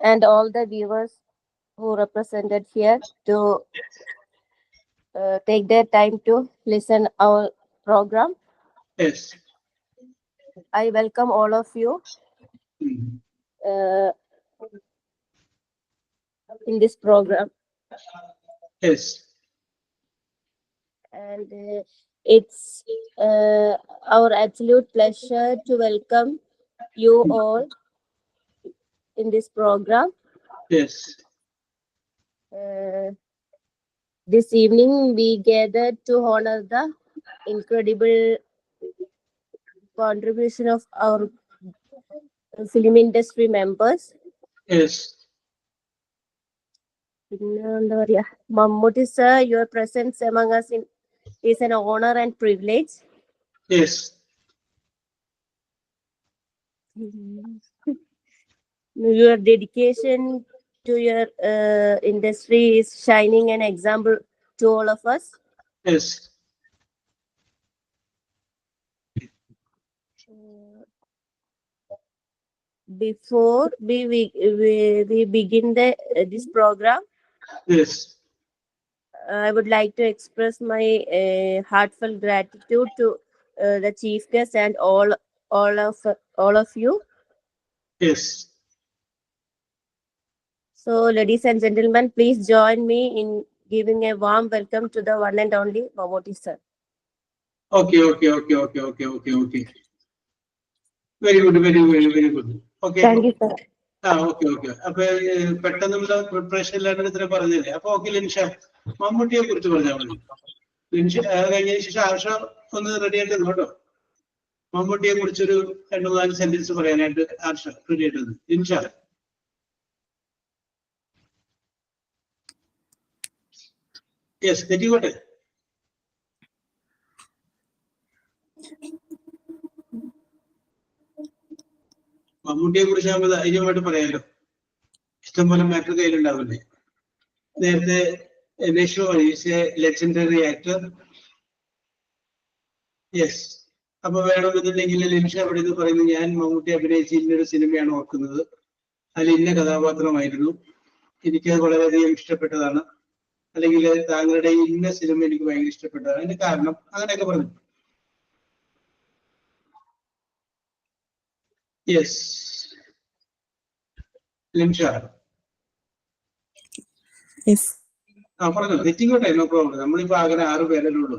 And all the viewers who represented here to take their time to listen our program. Yes. I welcome all of you in this program. Yes. And it's our absolute pleasure to welcome you all in this program. Yes. This evening we gathered to honor the incredible contribution of our film industry members. Yes. Mammootty sir, your presence among us is an honor and privilege. Yes. Your dedication to your industry is shining an example to all of us. Yes. Before we begin this program, yes, I would like to express my heartfelt gratitude to the chief guest and all of you. Yes. So, ladies and gentlemen, please join me in giving a warm welcome to the one and only Mammootty sir. Okay. Very good. Okay. Thank you, sir. Okay. അപ്പൊ പെട്ടെന്നുള്ള preparation എല്ലാവരുടെ ഇത്ര പറഞ്ഞില്ലേ. അപ്പൊ okay Linsha, മമ്മൂട്ടിയെ കുറിച്ച് പറഞ്ഞാൽ മതി. ലിൻഷ കഴിഞ്ഞതിന് ശേഷം ആർഷ ഒന്ന് റെഡി ആയിട്ട് കേട്ടോ. മമ്മൂട്ടിയെ കുറിച്ചൊരു 2-4 സെന്റൻസ് പറയാനായിട്ട് ആർഷ റെഡി ആയിട്ടത്. ലിൻഷ. യെസ്, തെറ്റിക്കോട്ടെ. മമ്മൂട്ടിയെ കുറിച്ചാകുമ്പോൾ ധൈര്യമായിട്ട് പറയാലോ. ഇഷ്ടംപോലെ മാറ്റർ കയ്യിലുണ്ടാവില്ലേ. നേരത്തെ ലെജൻഡറി ആക്ടർ. യെസ്. അപ്പൊ വേണമെന്നുണ്ടെങ്കിൽ ലിൻഷ അവിടെ നിന്ന് പറയുന്നത്, ഞാൻ മമ്മൂട്ടി അഭിനയിച്ച ഇന്നൊരു സിനിമയാണ് ഓർക്കുന്നത്, അതിൽ ഇന്ന കഥാപാത്രമായിരുന്നു, എനിക്കത് വളരെയധികം ഇഷ്ടപ്പെട്ടതാണ്, അല്ലെങ്കിൽ താങ്കളുടെ ഇന്ന സിനിമ എനിക്ക് ഭയങ്കര ഇഷ്ടപ്പെട്ടതാണ്, അതിന്റെ കാരണം, അങ്ങനെയൊക്കെ പറഞ്ഞു. യെസ് ലിൻഷ. പറഞ്ഞോ, തെറ്റിക്കോട്ടെ, നോ പ്രോബ്ലം. നമ്മളിപ്പോ ആകെ 6 പേരല്ലേ ഉള്ളൂ.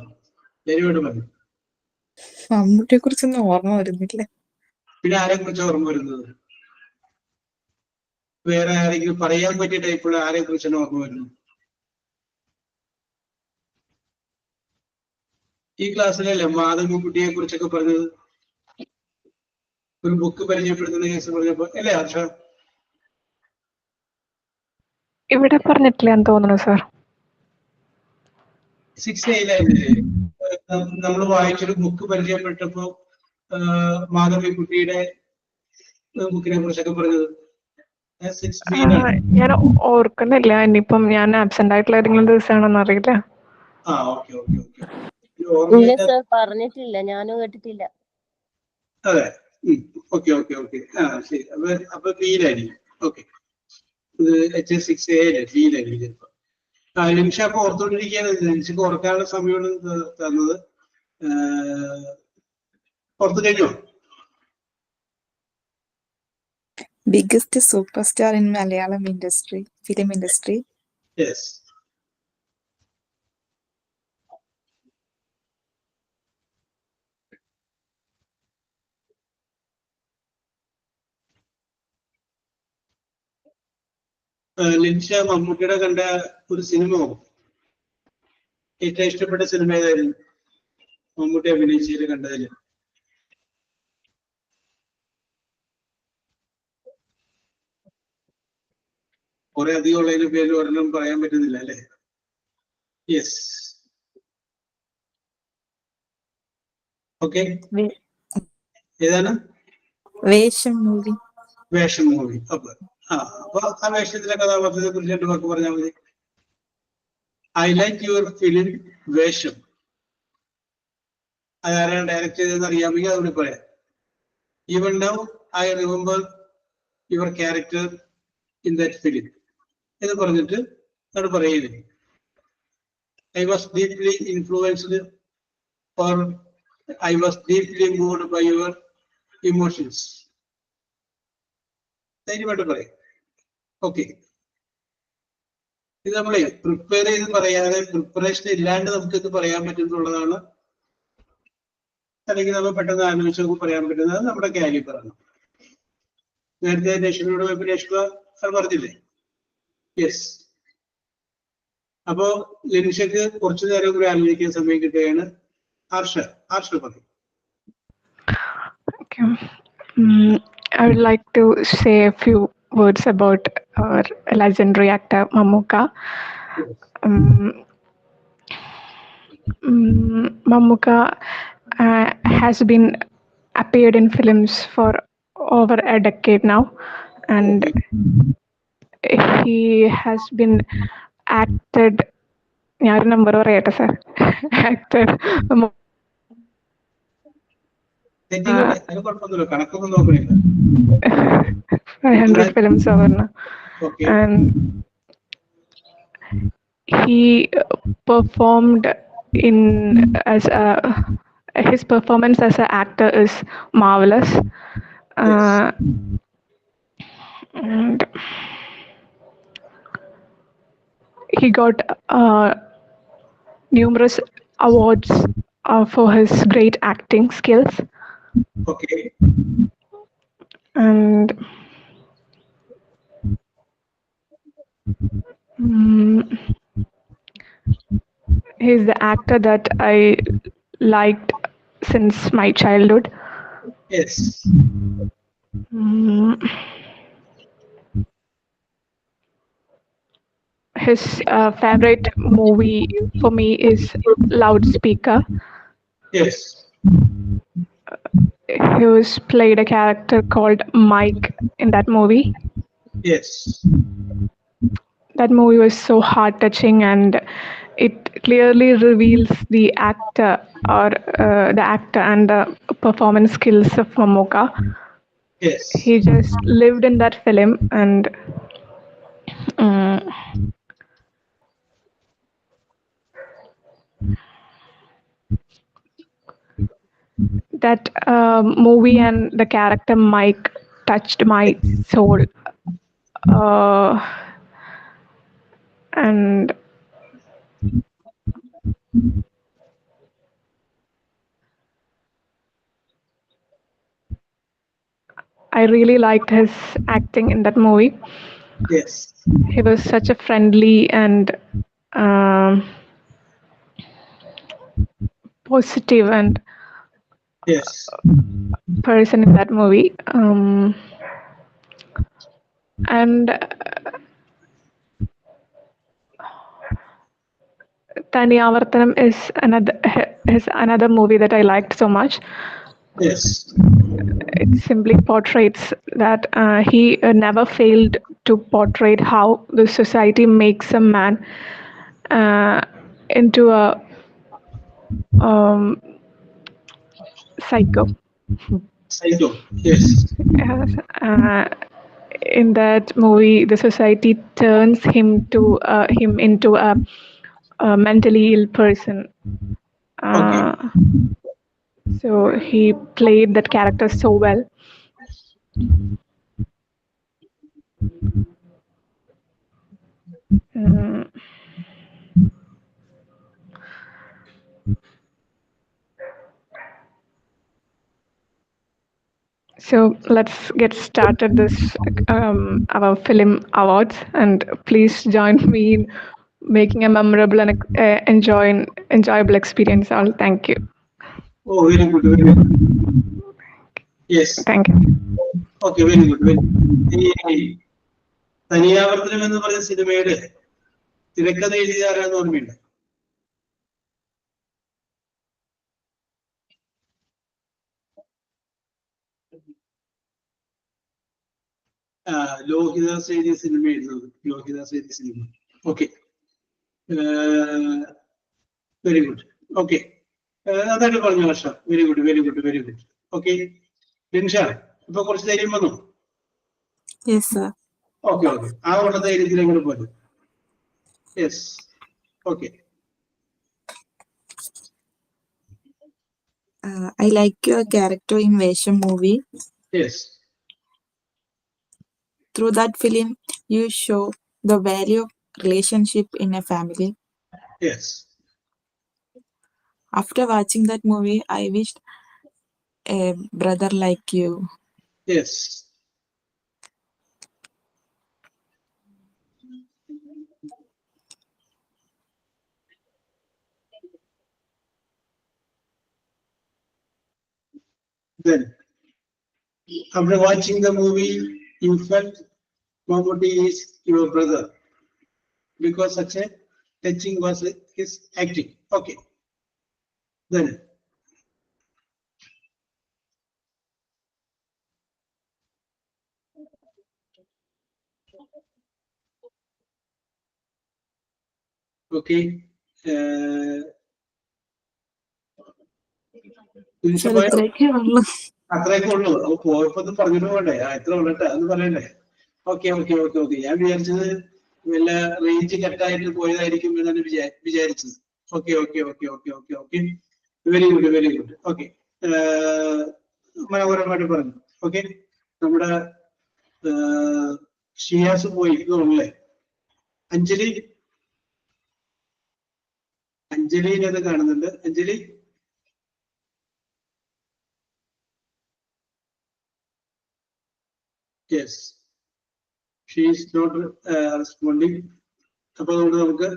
ധൈര്യമായിട്ട് പറഞ്ഞു. മമ്മൂട്ടിയെ കുറിച്ചൊന്നും ഓർമ്മ വരുന്നില്ല. പിന്നെ ആരെ കുറിച്ച് ഓർമ്മ വരുന്നത്? വേറെ ആരെങ്കിലും പറയാൻ പറ്റിയ ടൈപ്പുള്ള ആരെ കുറിച്ചാണ് ഓർമ്മ വരുന്നത്? ഈ ക്ലാസ്സിലല്ലേ മാധവൻകുട്ടിയെ കുറിച്ചൊക്കെ പറഞ്ഞത്? ഒരു ബുക്ക് പരിചയപ്പെടുത്തുന്ന കേസ് പറഞ്ഞപ്പോ അല്ലേ ഹർഷ? ഇവിടെ പറഞ്ഞിട്ടില്ല എന്ന് തോന്നുന്നു സാർ. 6A നമ്മൾ വായിച്ചൊരു ബുക്ക് പരിചയപ്പെട്ടപ്പോ മാധവിക്കുട്ടിയുടെ ബുക്കിനെ കുറിച്ചൊക്കെ പറഞ്ഞത്. ഞാൻ ഓർക്കുന്നില്ല. ഇനിയിപ്പം ഞാൻ ആബ്സെന്റ് ആയിട്ടുള്ള ഏതെങ്കിലും ദിവസമാണെന്ന് അറിയില്ല. ഇല്ല സർ, പറഞ്ഞിട്ടില്ല, ഞാനും കേട്ടിട്ടില്ല. അതെ, ഓക്കെ. ശരി. അപ്പൊ ഫീലായിരിക്കും. ഓക്കെ, ഇത് HS6A ഫീലായിരിക്കും ചിലപ്പോ. ലിൻഷ അപ്പൊ ഓർത്തോണ്ടിരിക്കുകയാണ്. ലിൻഷക്ക് ഓർക്കാനുള്ള സമയമാണ് തന്നത്. ഓർത്തു കഴിഞ്ഞോ? Biggest superstar in Malayalam industry, film industry. Yes. Linsha മമ്മൂട്ടിയുടെ കണ്ട ഒരു സിനിമ ഏറ്റവും ഇഷ്ടപ്പെട്ട സിനിമ ഏതായിരുന്നു മമ്മൂട്ടി അഭിനയിച്ചതിൽ കണ്ടതിൽ? കുറെ അധികം ഉള്ളതിന് പേര് ഒരെണ്ണം പറയാൻ പറ്റുന്നില്ല അല്ലെ? Yes, okay. ഏതാണ്? വേഷം മൂവി. അപ്പൊ ആ വേഷത്തിലെ കഥാപാത്രത്തെ കുറിച്ച് 2 വാക്ക് പറഞ്ഞാൽ മതി. ഐ ലൈക്ക് യുവർ ഫിലിം വേഷം. അതാരാണ് ഡയറക്ട് ചെയ്തതെന്ന് അറിയാമെങ്കിൽ അതുകൂടി പറയാം. Even now I remember your character in that film എന്ന് പറഞ്ഞിട്ട് അത് പറയുന്നത്. I was deeply influenced or I was deeply moved by your emotions. ധൈര്യമായിട്ട് പറയും. ഓക്കെ, ഇത് നമ്മളെ പ്രിപ്പയർ ചെയ്ത് പറയാതെ, പ്രിപ്പറേഷൻ ഇല്ലാണ്ട് നമുക്കിത് പറയാൻ പറ്റുന്നുള്ളതാണ്. അല്ലെങ്കിൽ നമ്മൾ പെട്ടെന്ന് ആലോചിച്ച് പറയാൻ പറ്റുന്നത് നമ്മുടെ കാലിബറാണ്. നേരത്തെ രശ്മിയോട് പോയപ്പോ രശ്മ അത് പറഞ്ഞില്ലേ? യെസ്. അപ്പോ ലിൻഷക്ക് കുറച്ചു നേരം കൂടി ആലോചിക്കാൻ സമയം കിട്ടുകയാണ്. ഹർഷ പറയും. I would like to say a few words about our legendary actor Mammootty. Mammootty has been appeared in films for over a decade now, and he has been acted. ഞാൻ നമ്പർ പറയട്ടെ sir. Acted 500 films over now. Okay. And he performed in as a his performance as an actor is marvelous. And he got numerous awards for his great acting skills. Okay. And he's the actor that I liked since my childhood. Yes. His favorite movie for me is Loudspeaker. Yes. He was played a character called Mike in that movie. Yes. That movie was so heart-touching, and it clearly reveals the actor and the performance skills of Momoka. Yes. He just lived in that film, and that movie and the character Mike touched my soul. And I really liked his acting in that movie. Yes. He was such a friendly and positive and Yes. person in that movie. And Taniyavarthanam is another movie that I liked so much. Yes. It simply portrays that he never failed to portray how the society makes a man into a psycho. Psycho. Yes. In that movie, the society turns him into a mentally ill person. Okay. So he played that character so well. So let's get started this our film awards, and please join me in making a memorable and enjoyable experience. All, thank you. Oh, very good, very good. Yes. Thank you. Okay, very good, very good. ഈ തനിയാവർത്തനം എന്ന് പറയുന്ന സിനിമയുടെ തിരക്കഥ എഴുതിയ ആരാന്ന് ഓർമ്മയുണ്ട്? ലോഹിദാസ് എഴുതിയ cinema എഴുതുന്നത്, ലോഹിദാസ് എഴുതിയ cinema. Okay, very good. Okay, അതായിട്ട് പറഞ്ഞു Varsha. Very good, very good, very good. Okay, Linsha ഇപ്പൊ കുറച്ച് ധൈര്യം വന്നു? Yes, sir. ഓക്കെ, ഓക്കെ, ആ ഉള്ള ധൈര്യത്തിലേക്ക് പോലും. Yes, okay. I like your character in Vesham movie. Yes. Through that film, you show the value of relationship in a family. Yes. After watching that movie, I wished a brother like you. Yes. Then, after watching the movie, you felt Mammootty is your brother because such a touching was his acting. Okay. Then, okay. അത്രയൊക്കെ ഉള്ളൂ. പോയപ്പോ പറഞ്ഞിട്ട് പോകണ്ടേ? എത്ര ഉള്ളട്ടെ എന്ന് പറയണ്ടേ? Okay, okay, okay, okay. ഞാൻ വിചാരിച്ചത് വല്ല റേഞ്ച് കട്ടായിട്ട് പോയതായിരിക്കും എന്നാണ് വിചാരിച്ചത്. Okay, okay, okay, okay, okay, okay. Very good, very good. Okay, മനോഹരമായിട്ട് പറഞ്ഞു. ഓക്കെ, നമ്മുടെ ഷിയാസ് പോയി തോന്നുന്നല്ലേ? അഞ്ജലി അഞ്ജലിനെ അത് കാണുന്നുണ്ട്. Anjali yes, she is not responding. അപ്പൊ അതുകൊണ്ട് നമുക്ക്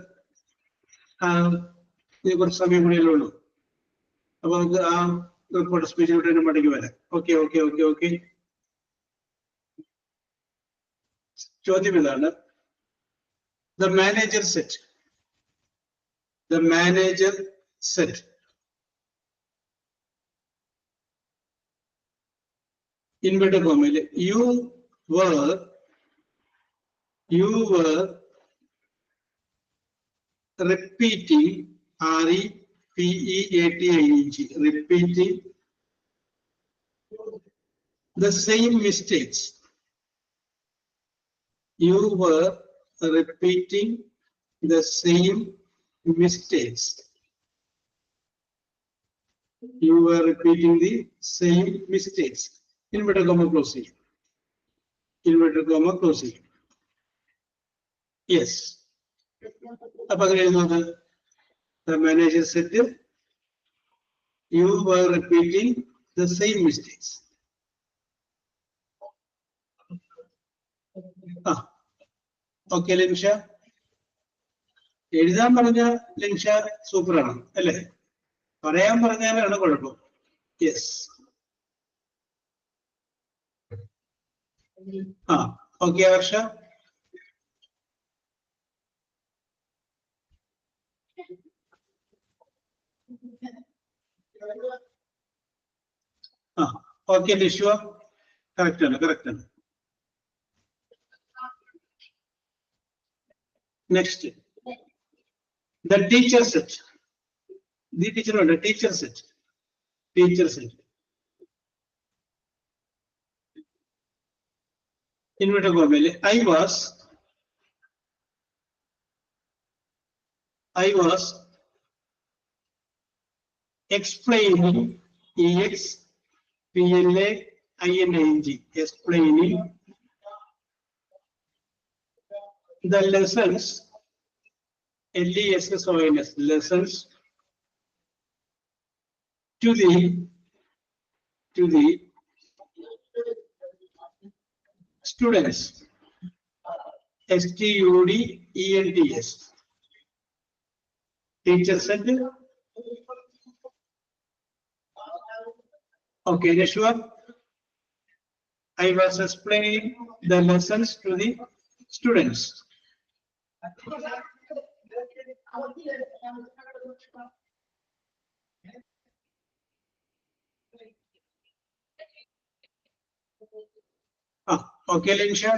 കുറച്ച് സമയം കൂടിയല്ലേ ഉള്ളൂ. അപ്പൊ നമുക്ക് ആ റിപ്പോർട്ട് സ്പീച്ചിലോട്ട് തന്നെ മടങ്ങി വരാം. Okay okay okay okay. ചോദ്യം ഇതാണ്, the manager said, the manager said, inverted comma, you were repeating, repeating, repeating the same mistakes. You were repeating the same mistakes. You were repeating the same mistakes. Inverted comma closing. Inverted comma closing. Yes. The manager said, you were repeating the same mistakes. Okay Linsha, എഴുതാൻ പറഞ്ഞ ലിൻഷ സൂപ്പറാണ് അല്ലേ? പറയാൻ പറഞ്ഞാലാണ് കുഴപ്പം. Yes. Okay Harsha. Okay Lishwa, correct ആണ്, correct ആണ്. Next, the teacher said. The teacher, no, the teacher said. Teacher said. Inverted comma, I was explaining, explaining, explaining the lessons, lessons, lessons to the students, students. Teacher said. Okay, Yeshua, I was explaining the lessons to the students. Okay, Linsha.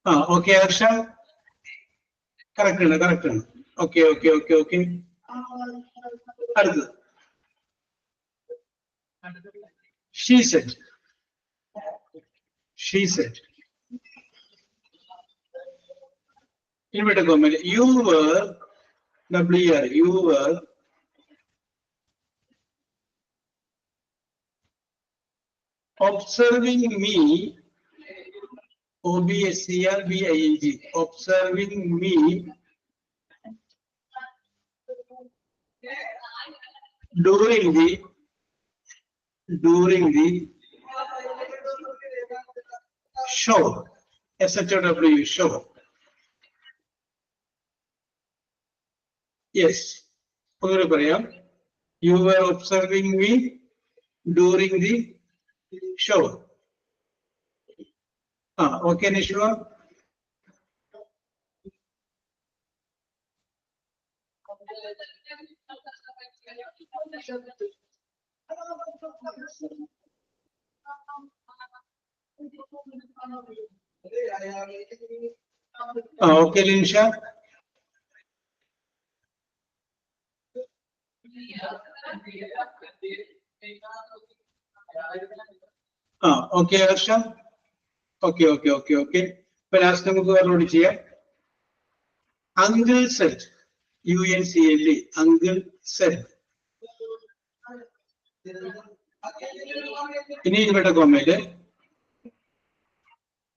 Okay, Harsha. Correct, correct. Okay, okay, okay, okay. She said. She said. Inverted comma, you were, WR, you were observing me, OBSCRBING, observing me during the show, SHOW show. Yes, you were observing me during the show. Okay, Nishwa. Okay, Linsha. Okay, Harsha. Okay, okay, okay, okay. But last time we go here. Uncle said, UNCLE, uncle said. ഇനി ഇവിടെ കോമയില്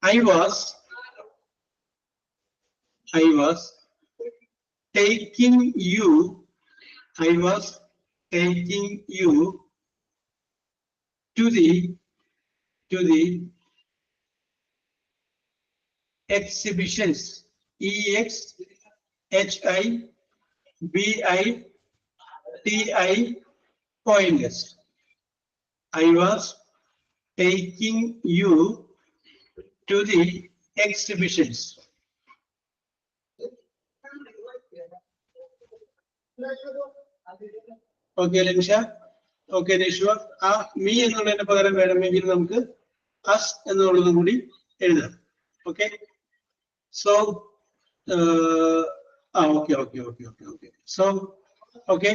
I was taking you to the exhibitions. EXHIBITI pointless. I was taking you to the exhibitions. Okay, Linsha. Okay, Nishwa. Me എന്നുള്ളതിന് പകരം വേണമെങ്കിൽ നമുക്ക് us എന്നുള്ളതും കൂടി എഴുതാം. Okay. So, okay. So, okay.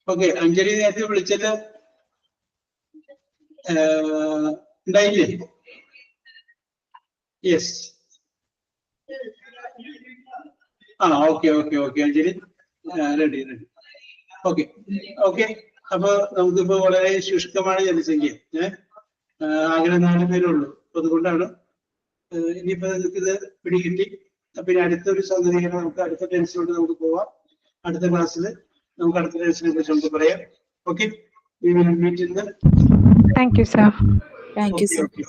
Okay, Anjali നേരത്തെ വിളിച്ചത് ഉണ്ടായില്ലേ? Yes. Okay, Anjali ready. Okay. അപ്പൊ നമുക്കിപ്പോ വളരെ ശുഷ്കമാണ് ജനസംഖ്യ. ആകെ 4 പേരുള്ളൂ. അതുകൊണ്ടാണ് ഇനിയിപ്പോ നിങ്ങൾക്ക് ഇത് പിടികിട്ടി. പിന്നെ അടുത്തൊരു സംഗതിയാണ് നമുക്ക് അടുത്ത ടെൻസിലോട്ട് നമുക്ക് പോവാം. അടുത്ത ക്ലാസ്സിൽ നമുക്ക് അടുത്ത ടെൻസിനെ കുറിച്ച് നമുക്ക് പറയാം. Okay, we will meet in the. Thank you, sir. Thank you, sir. Okay.